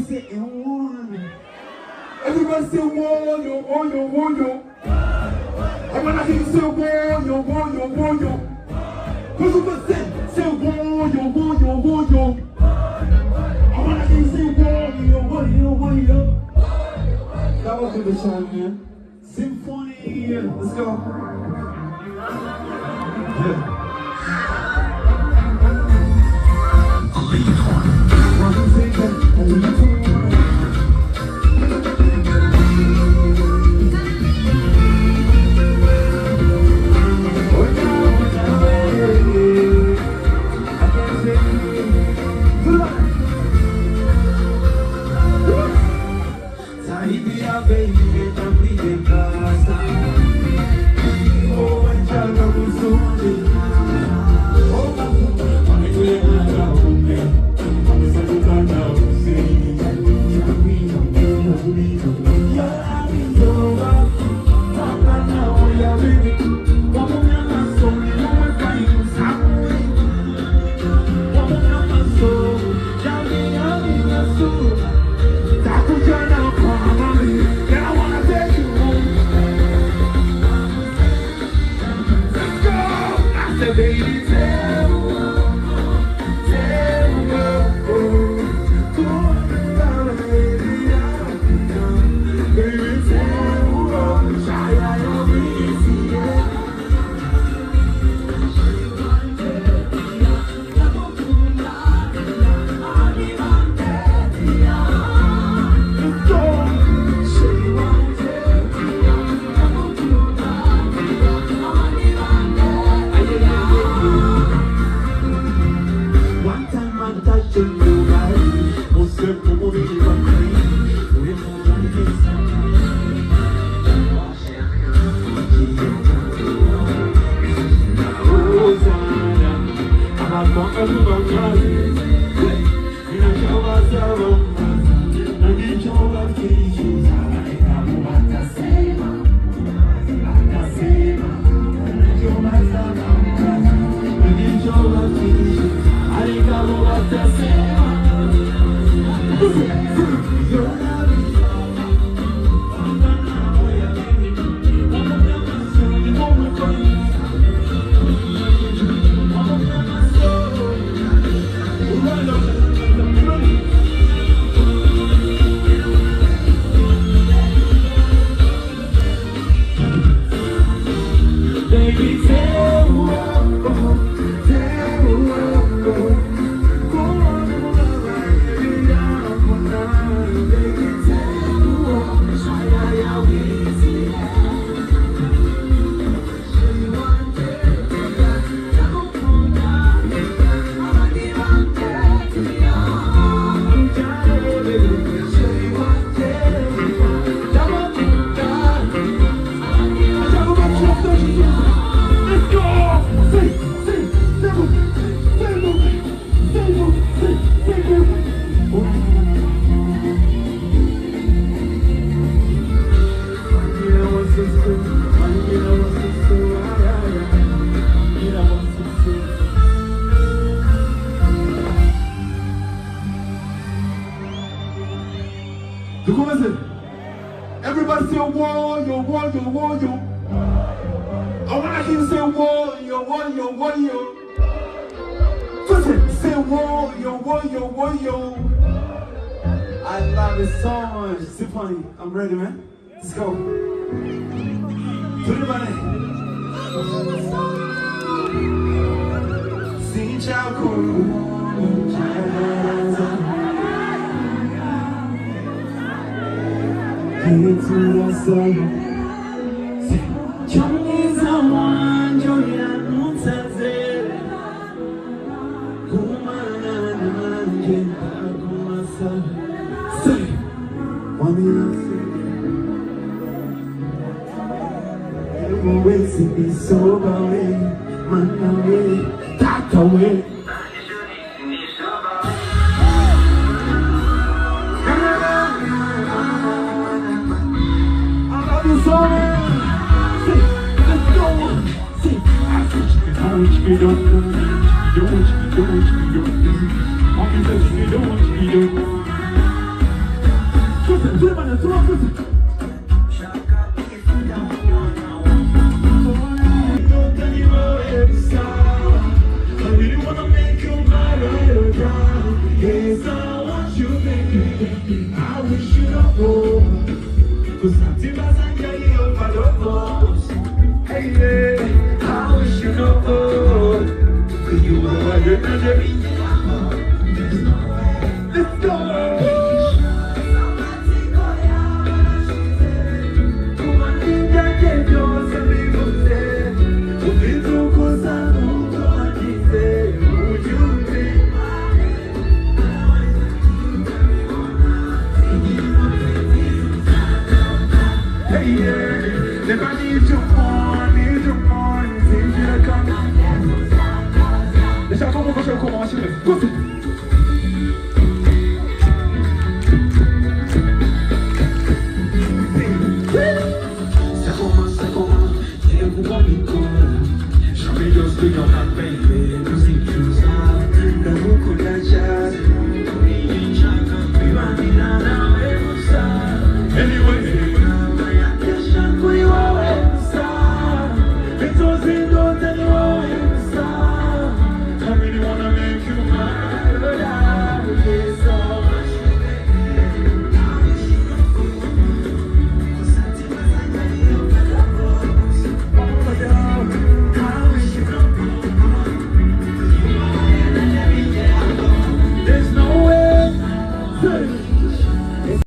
say one. Everybody say one, yo, one, yo, one, yo. I wanna hear you say one, yo, one, yo, one, yo. Who's gonna say one, yo, one, yo, one, yo. I wanna hear you say one, yo, one, yo, one, yo. That was the chant, man. Symphony, yeah. Let's go. Yeah. Everybody say one, yo, one, yo, one, yo. I wanna hear you say one, yo, one, yo, one, yo. Just say one, yo, one, yo, one, yo. I love it so much. Symphony, I'm ready, man. Let's go. Everybody. Sing ciao cool. Deixa eu ver como você começa.